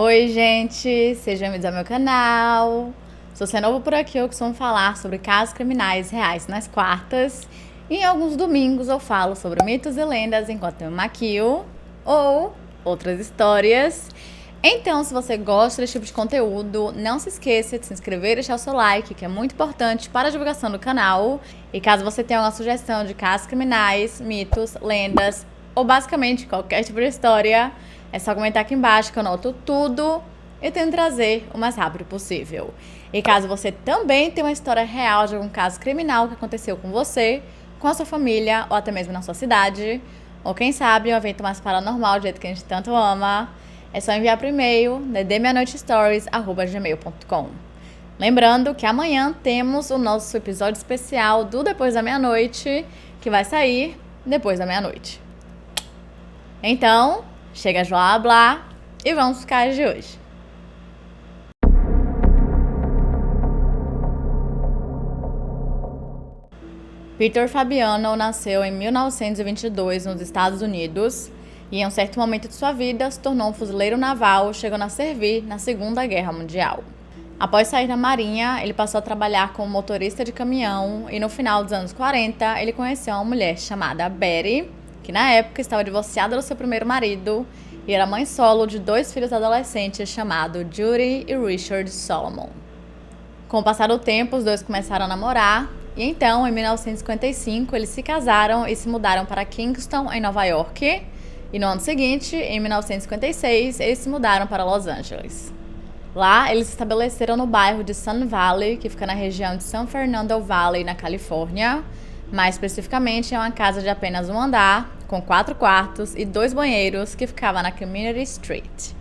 Oi, gente! Sejam bem-vindos ao meu canal. Se você é novo por aqui, eu costumo falar sobre casos criminais reais nas quartas. E em alguns domingos eu falo sobre mitos e lendas enquanto eu me maquio ou outras histórias. Então, se você gosta desse tipo de conteúdo, não se esqueça de se inscrever e deixar o seu like, que é muito importante para a divulgação do canal. E caso você tenha alguma sugestão de casos criminais, mitos, lendas ou basicamente qualquer tipo de história, é só comentar aqui embaixo que eu anoto tudo e tento trazer o mais rápido possível. E caso você também tenha uma história real de algum caso criminal que aconteceu com você, com a sua família ou até mesmo na sua cidade, ou quem sabe um evento mais paranormal do jeito que a gente tanto ama, é só enviar por e-mail ddmeanoitestories@gmail.com. Lembrando que amanhã temos o nosso episódio especial do Depois da Meia-Noite, que vai sair depois da meia-noite. Então, chega de blá blá e vamos para os casos de hoje. Peter Fabiano nasceu em 1922 nos Estados Unidos e em um certo momento de sua vida se tornou um fuzileiro naval, chegando a servir na Segunda Guerra Mundial. Após sair da Marinha, ele passou a trabalhar como motorista de caminhão e no final dos anos 40 ele conheceu uma mulher chamada Betty, que na época estava divorciada do seu primeiro marido e era mãe solo de 2 filhos adolescentes chamados Judy e Richard Solomon. Com o passar do tempo, os dois começaram a namorar e então, em 1955, eles se casaram e se mudaram para Kingston, em Nova York. E no ano seguinte, em 1956, eles se mudaram para Los Angeles. Lá, eles se estabeleceram no bairro de Sun Valley, que fica na região de San Fernando Valley, na Califórnia. Mais especificamente, é uma casa de apenas um andar, com 4 quartos e 2 banheiros, que ficava na Community Street.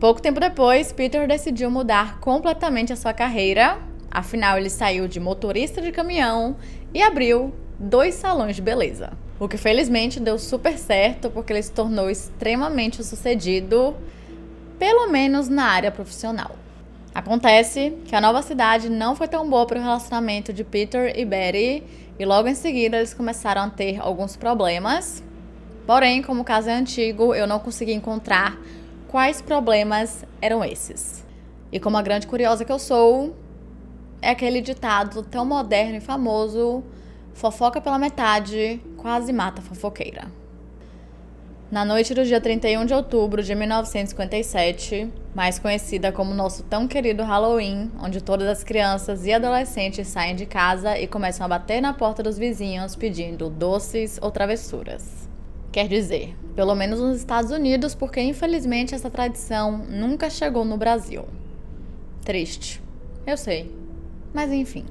Pouco tempo depois, Peter decidiu mudar completamente a sua carreira. Afinal, ele saiu de motorista de caminhão e abriu 2 salões de beleza. O que felizmente deu super certo, porque ele se tornou extremamente sucedido, pelo menos na área profissional. Acontece que a nova cidade não foi tão boa para o relacionamento de Peter e Betty, e logo em seguida eles começaram a ter alguns problemas. Porém, como o caso é antigo, eu não consegui encontrar quais problemas eram esses. E como a grande curiosa que eu sou, é aquele ditado tão moderno e famoso: fofoca pela metade, quase mata a fofoqueira. Na noite do dia 31 de outubro de 1957, mais conhecida como nosso tão querido Halloween, onde todas as crianças e adolescentes saem de casa e começam a bater na porta dos vizinhos pedindo doces ou travessuras. Quer dizer, pelo menos nos Estados Unidos, porque infelizmente essa tradição nunca chegou no Brasil. Triste, eu sei, mas enfim.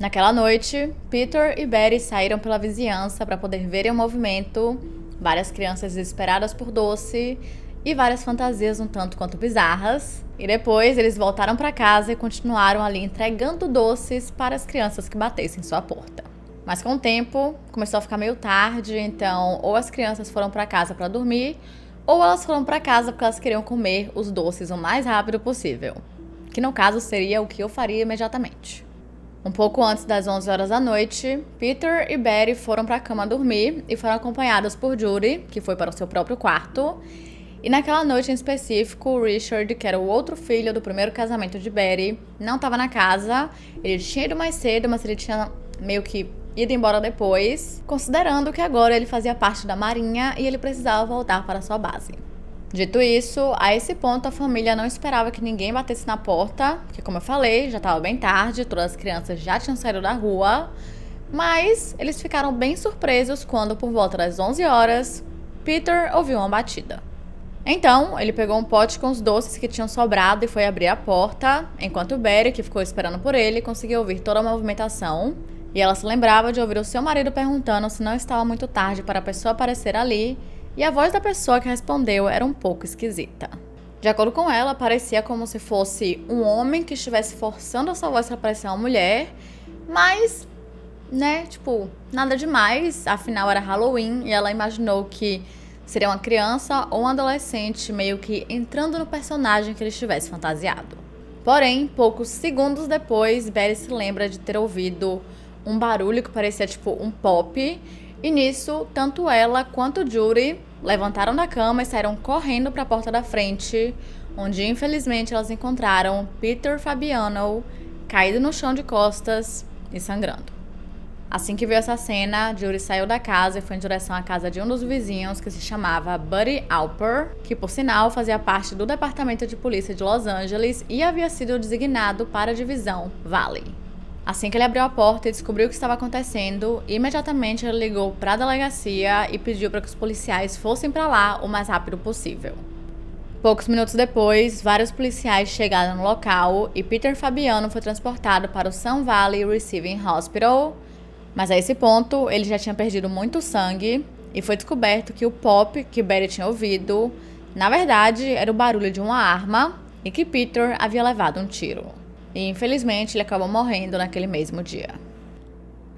Naquela noite, Peter e Betty saíram pela vizinhança para poder verem o movimento, várias crianças desesperadas por doce e várias fantasias um tanto quanto bizarras. E depois eles voltaram para casa e continuaram ali entregando doces para as crianças que batessem sua porta. Mas com o tempo, começou a ficar meio tarde, então ou as crianças foram para casa para dormir, ou elas foram para casa porque elas queriam comer os doces o mais rápido possível. Que no caso seria o que eu faria imediatamente. Um pouco antes das 11 horas da noite, Peter e Betty foram para a cama dormir e foram acompanhadas por Judy, que foi para o seu próprio quarto. E naquela noite em específico, o Richard, que era o outro filho do primeiro casamento de Betty, não estava na casa. Ele tinha ido mais cedo, mas ele tinha meio que ido embora depois, considerando que agora ele fazia parte da Marinha e ele precisava voltar para sua base. Dito isso, a esse ponto a família não esperava que ninguém batesse na porta, porque como eu falei, já estava bem tarde, todas as crianças já tinham saído da rua, mas eles ficaram bem surpresos quando, por volta das 11 horas, Peter ouviu uma batida. Então, ele pegou um pote com os doces que tinham sobrado e foi abrir a porta, enquanto Betty, que ficou esperando por ele, conseguiu ouvir toda a movimentação, e ela se lembrava de ouvir o seu marido perguntando se não estava muito tarde para a pessoa aparecer ali, e a voz da pessoa que respondeu era um pouco esquisita. De acordo com ela, parecia como se fosse um homem que estivesse forçando a sua voz para parecer uma mulher, mas, nada demais, afinal era Halloween e ela imaginou que seria uma criança ou um adolescente meio que entrando no personagem que ele estivesse fantasiado. Porém, poucos segundos depois, Betty se lembra de ter ouvido um barulho que parecia tipo um pop, e nisso, tanto ela quanto o Judy levantaram da cama e saíram correndo para a porta da frente, onde infelizmente elas encontraram Peter Fabiano caído no chão de costas e sangrando. Assim que viu essa cena, Judy saiu da casa e foi em direção à casa de um dos vizinhos, que se chamava Buddy Alper, que por sinal fazia parte do Departamento de Polícia de Los Angeles e havia sido designado para a divisão Valley. Assim que ele abriu a porta e descobriu o que estava acontecendo, imediatamente ele ligou para a delegacia e pediu para que os policiais fossem para lá o mais rápido possível. Poucos minutos depois, vários policiais chegaram no local e Peter Fabiano foi transportado para o Sun Valley Receiving Hospital, mas a esse ponto ele já tinha perdido muito sangue e foi descoberto que o pop que Betty tinha ouvido, na verdade, era o barulho de uma arma e que Peter havia levado um tiro. E infelizmente ele acabou morrendo naquele mesmo dia.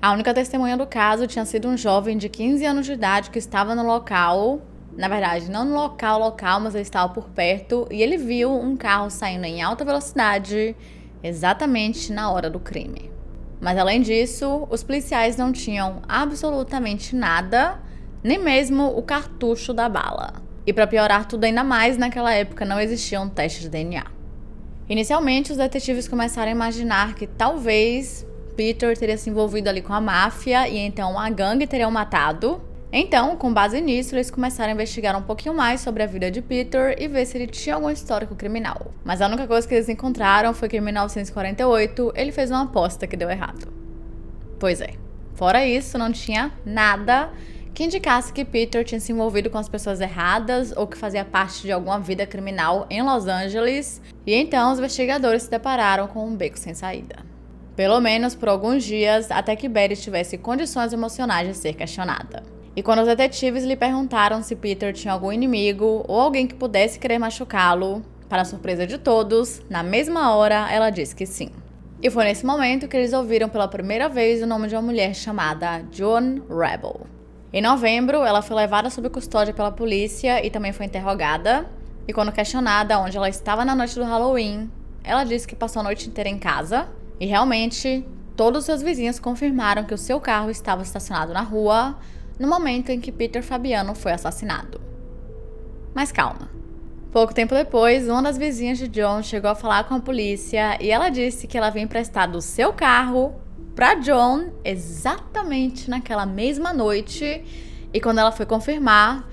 A única testemunha do caso tinha sido um jovem de 15 anos de idade que estava no local. Na verdade, não no local, mas ele estava por perto e ele viu um carro saindo em alta velocidade exatamente na hora do crime. Mas além disso, os policiais não tinham absolutamente nada, nem mesmo o cartucho da bala. E para piorar tudo ainda mais, naquela época não existiam testes de DNA. Inicialmente, os detetives começaram a imaginar que talvez Peter teria se envolvido ali com a máfia e então a gangue teria o matado. Então, com base nisso, eles começaram a investigar um pouquinho mais sobre a vida de Peter e ver se ele tinha algum histórico criminal. Mas a única coisa que eles encontraram foi que em 1948 ele fez uma aposta que deu errado. Pois é. Fora isso, não tinha nada que indicasse que Peter tinha se envolvido com as pessoas erradas ou que fazia parte de alguma vida criminal em Los Angeles. E então os investigadores se depararam com um beco sem saída. Pelo menos por alguns dias, até que Betty tivesse condições emocionais de ser questionada. E quando os detetives lhe perguntaram se Peter tinha algum inimigo ou alguém que pudesse querer machucá-lo, para a surpresa de todos, na mesma hora ela disse que sim. E foi nesse momento que eles ouviram pela primeira vez o nome de uma mulher chamada Joan Rebel. Em novembro, ela foi levada sob custódia pela polícia e também foi interrogada. E quando questionada onde ela estava na noite do Halloween, ela disse que passou a noite inteira em casa. E realmente, todos os seus vizinhos confirmaram que o seu carro estava estacionado na rua no momento em que Peter Fabiano foi assassinado. Mas calma. Pouco tempo depois, uma das vizinhas de John chegou a falar com a polícia e ela disse que ela havia emprestado o seu carro para John exatamente naquela mesma noite, e quando ela foi confirmar,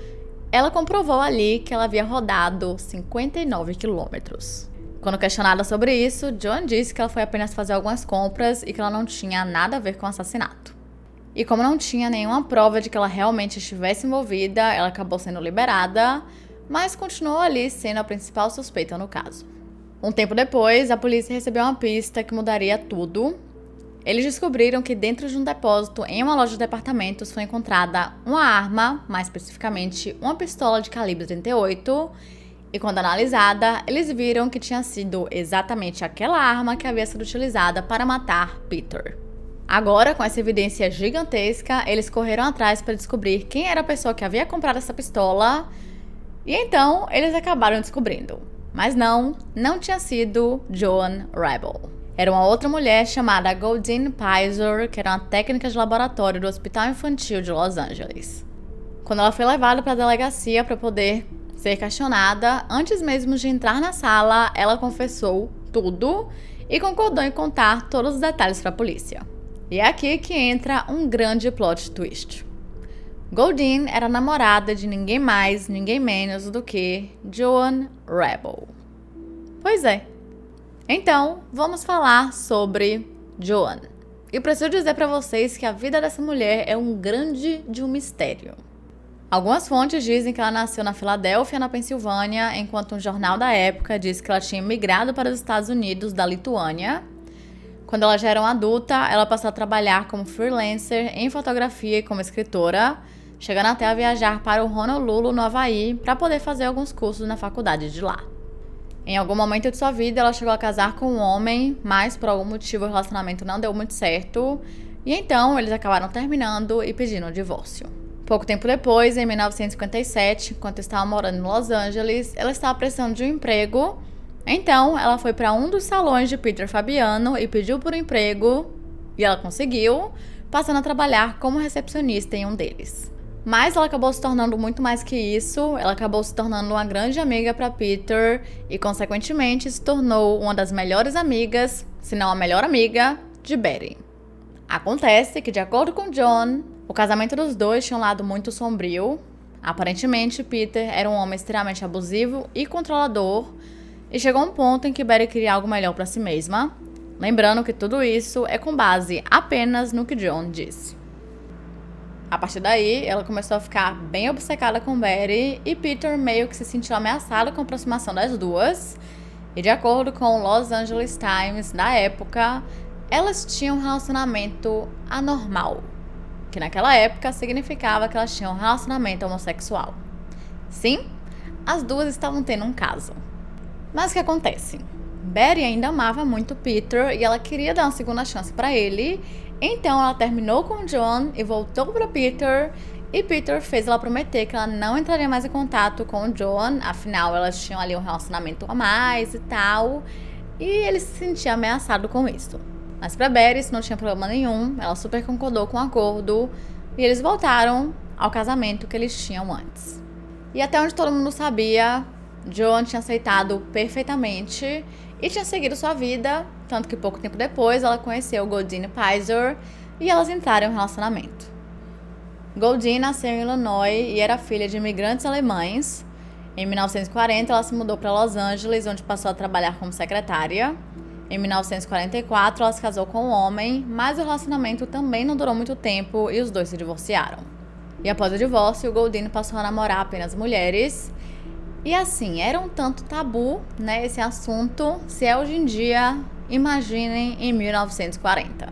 ela comprovou ali que ela havia rodado 59 quilômetros. Quando questionada sobre isso, John disse que ela foi apenas fazer algumas compras e que ela não tinha nada a ver com o assassinato. E como não tinha nenhuma prova de que ela realmente estivesse envolvida, ela acabou sendo liberada, mas continuou ali sendo a principal suspeita no caso. Um tempo depois, a polícia recebeu uma pista que mudaria tudo. Eles descobriram que dentro de um depósito em uma loja de departamentos foi encontrada uma arma, mais especificamente uma pistola de calibre 38, e quando analisada, eles viram que tinha sido exatamente aquela arma que havia sido utilizada para matar Peter. Agora, com essa evidência gigantesca, eles correram atrás para descobrir quem era a pessoa que havia comprado essa pistola, e então eles acabaram descobrindo. Mas não tinha sido Joan Rebel. Era uma outra mulher chamada Goldine Pizer, que era uma técnica de laboratório do Hospital Infantil de Los Angeles. Quando ela foi levada para a delegacia para poder ser questionada, antes mesmo de entrar na sala, ela confessou tudo e concordou em contar todos os detalhes para a polícia. E é aqui que entra um grande plot twist. Goldine era namorada de ninguém mais, ninguém menos do que Joan Rebel. Pois é. Então, vamos falar sobre Joan. E preciso dizer para vocês que a vida dessa mulher é um grande de um mistério. Algumas fontes dizem que ela nasceu na Filadélfia, na Pensilvânia, enquanto um jornal da época diz que ela tinha migrado para os Estados Unidos da Lituânia. Quando ela já era uma adulta, ela passou a trabalhar como freelancer em fotografia e como escritora, chegando até a viajar para o Honolulu, no Havaí, para poder fazer alguns cursos na faculdade de lá. Em algum momento de sua vida, ela chegou a casar com um homem, mas por algum motivo o relacionamento não deu muito certo, e então eles acabaram terminando e pedindo o divórcio. Pouco tempo depois, em 1957, enquanto estava morando em Los Angeles, ela estava precisando de um emprego. Então, ela foi para um dos salões de Peter Fabiano e pediu por um emprego, E ela conseguiu, passando a trabalhar como recepcionista em um deles. Mas ela acabou se tornando muito mais que isso, ela acabou se tornando uma grande amiga para Peter e, consequentemente, se tornou uma das melhores amigas, se não a melhor amiga, de Betty. Acontece que, de acordo com John, o casamento dos dois tinha um lado muito sombrio. Aparentemente, Peter era um homem extremamente abusivo e controlador, e chegou um ponto em que Betty queria algo melhor para si mesma, lembrando que tudo isso é com base apenas no que John disse. A partir daí, ela começou a ficar bem obcecada com Betty e Peter meio que se sentiu ameaçado com a aproximação das duas. E de acordo com o Los Angeles Times da época, elas tinham um relacionamento anormal, que naquela época significava que elas tinham um relacionamento homossexual. Sim, as duas estavam tendo um caso. Mas o que acontece? Betty ainda amava muito Peter e ela queria dar uma segunda chance para ele. Então ela terminou com John e voltou para Peter, e Peter fez ela prometer que ela não entraria mais em contato com o John, afinal elas tinham ali um relacionamento a mais e tal, e ele se sentia ameaçado com isso. Mas para Betty isso não tinha problema nenhum, ela super concordou com o acordo e eles voltaram ao casamento que eles tinham antes. E até onde todo mundo sabia, John tinha aceitado perfeitamente e tinha seguido sua vida, tanto que pouco tempo depois ela conheceu Goldine Pizer e elas entraram em um relacionamento. Goldine nasceu em Illinois e era filha de imigrantes alemães. Em 1940 ela se mudou para Los Angeles, onde passou a trabalhar como secretária. Em 1944 ela se casou com um homem, mas o relacionamento também não durou muito tempo e os dois se divorciaram. E após o divórcio, Goldine passou a namorar apenas mulheres. E assim, era um tanto tabu, né, esse assunto, se é hoje em dia, imaginem em 1940.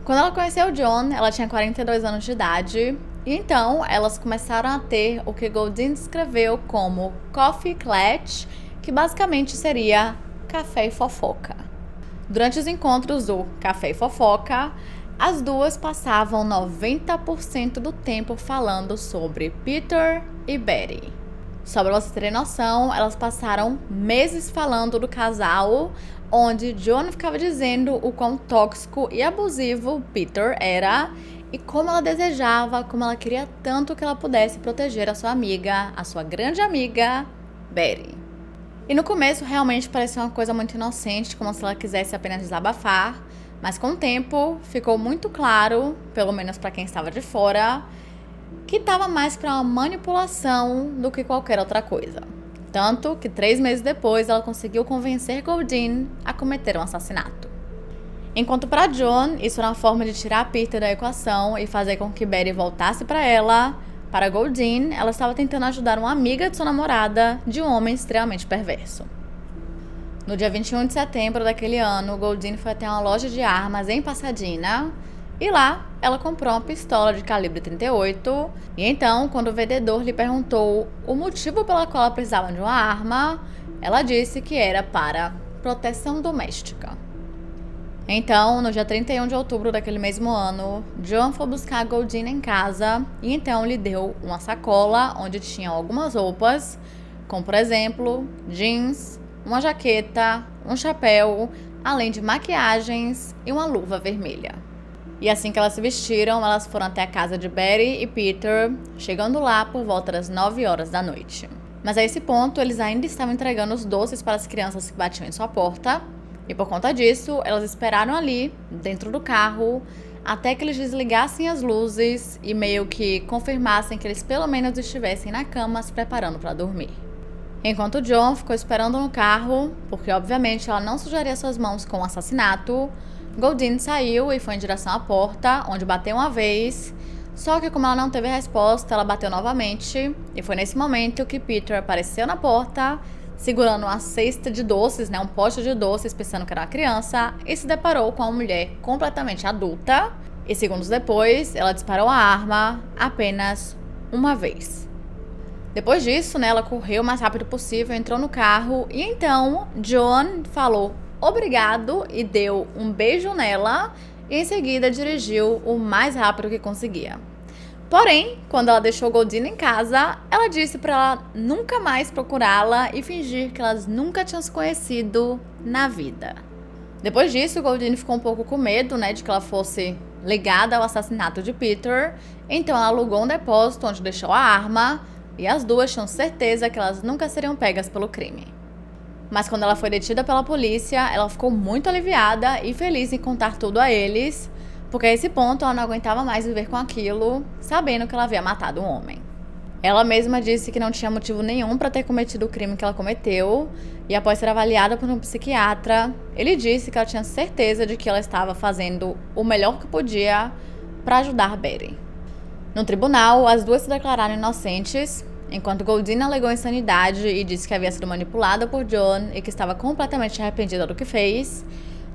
Quando ela conheceu John, ela tinha 42 anos de idade, e então elas começaram a ter o que Goldine descreveu como coffee clat, que basicamente seria café e fofoca. Durante os encontros do café e fofoca, as duas passavam 90% do tempo falando sobre Peter e Betty. Só pra vocês terem noção, elas passaram meses falando do casal, onde John ficava dizendo o quão tóxico e abusivo Peter era e como ela desejava, como ela queria tanto que ela pudesse proteger a sua amiga, a sua grande amiga, Betty. E no começo realmente parecia uma coisa muito inocente, como se ela quisesse apenas desabafar, mas com o tempo ficou muito claro, pelo menos para quem estava de fora, que estava mais para uma manipulação do que qualquer outra coisa. Tanto que 3 meses depois ela conseguiu convencer Goldine a cometer um assassinato. Enquanto para John, isso era uma forma de tirar Peter da equação e fazer com que Betty voltasse para ela, para Goldine, ela estava tentando ajudar uma amiga de sua namorada de um homem extremamente perverso. No dia 21 de setembro daquele ano, Goldine foi até uma loja de armas em Pasadena e lá ela comprou uma pistola de calibre 38 e então, quando o vendedor lhe perguntou o motivo pela qual ela precisava de uma arma, ela disse que era para proteção doméstica. Então, no dia 31 de outubro daquele mesmo ano, John foi buscar Goldine em casa e então lhe deu uma sacola onde tinham algumas roupas, como por exemplo, jeans, uma jaqueta, um chapéu, além de maquiagens e uma luva vermelha. E assim que elas se vestiram, elas foram até a casa de Betty e Peter, chegando lá por volta das 9 horas da noite. Mas a esse ponto, eles ainda estavam entregando os doces para as crianças que batiam em sua porta, e por conta disso, elas esperaram ali, dentro do carro, até que eles desligassem as luzes e meio que confirmassem que eles pelo menos estivessem na cama se preparando para dormir. Enquanto John ficou esperando no carro, porque obviamente ela não sujaria suas mãos com o assassinato, Goldine saiu e foi em direção à porta, onde bateu uma vez, só que como ela não teve resposta, ela bateu novamente, e foi nesse momento que Peter apareceu na porta, segurando uma cesta de doces, um pote de doces, pensando que era uma criança, e se deparou com uma mulher completamente adulta, e segundos depois, ela disparou a arma apenas uma vez. Depois disso, ela correu o mais rápido possível, entrou no carro, e então John falou obrigado e deu um beijo nela e em seguida dirigiu o mais rápido que conseguia. Porém, quando ela deixou Goldine em casa, ela disse para ela nunca mais procurá-la e fingir que elas nunca tinham se conhecido na vida. Depois disso, Goldine ficou um pouco com medo, de que ela fosse ligada ao assassinato de Peter, então ela alugou um depósito onde deixou a arma e as duas tinham certeza que elas nunca seriam pegas pelo crime. Mas quando ela foi detida pela polícia, ela ficou muito aliviada e feliz em contar tudo a eles, porque a esse ponto ela não aguentava mais viver com aquilo, sabendo que ela havia matado um homem. Ela mesma disse que não tinha motivo nenhum para ter cometido o crime que ela cometeu, e após ser avaliada por um psiquiatra, ele disse que ela tinha certeza de que ela estava fazendo o melhor que podia para ajudar Betty. No tribunal, as duas se declararam inocentes, enquanto Goldine alegou insanidade e disse que havia sido manipulada por Joan e que estava completamente arrependida do que fez.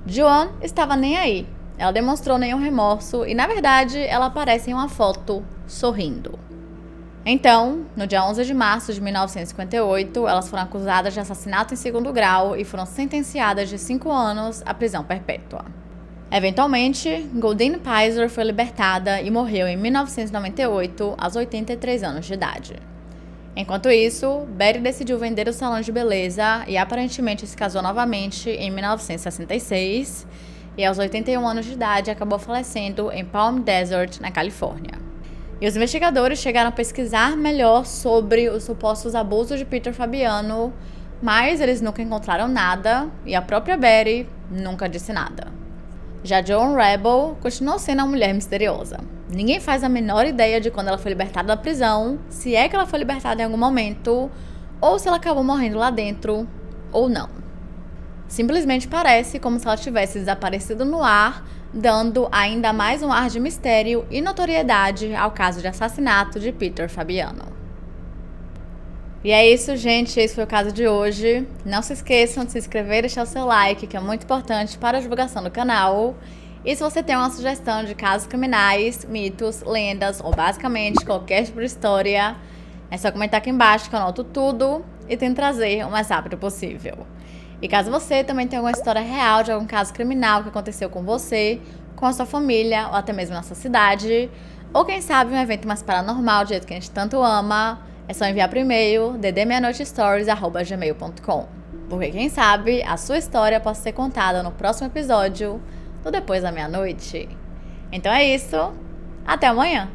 Joan estava nem aí. Ela demonstrou nenhum remorso e, na verdade, ela aparece em uma foto sorrindo. Então, no dia 11 de março de 1958, elas foram acusadas de assassinato em segundo grau e foram sentenciadas de 5 anos à prisão perpétua. Eventualmente, Goldine Pizer foi libertada e morreu em 1998, aos 83 anos de idade. Enquanto isso, Betty decidiu vender o salão de beleza e aparentemente se casou novamente em 1966 e aos 81 anos de idade acabou falecendo em Palm Desert, na Califórnia. E os investigadores chegaram a pesquisar melhor sobre os supostos abusos de Peter Fabiano, mas eles nunca encontraram nada e a própria Betty nunca disse nada. Já Joan Rebel continuou sendo uma mulher misteriosa. Ninguém faz a menor ideia de quando ela foi libertada da prisão, se é que ela foi libertada em algum momento, ou se ela acabou morrendo lá dentro, ou não. Simplesmente parece como se ela tivesse desaparecido no ar, dando ainda mais um ar de mistério e notoriedade ao caso de assassinato de Peter Fabiano. E é isso, gente. Esse foi o caso de hoje. Não se esqueçam de se inscrever e deixar o seu like, que é muito importante para a divulgação do canal. E se você tem uma sugestão de casos criminais, mitos, lendas ou basicamente qualquer tipo de história, é só comentar aqui embaixo que eu anoto tudo e tento trazer o mais rápido possível. E caso você também tenha alguma história real de algum caso criminal que aconteceu com você, com a sua família ou até mesmo na sua cidade, ou quem sabe um evento mais paranormal do jeito que a gente tanto ama, é só enviar por e-mail ddmeanoitestories@gmail.com. Porque quem sabe a sua história possa ser contada no próximo episódio do Depois da Meia-Noite. Então é isso, até amanhã!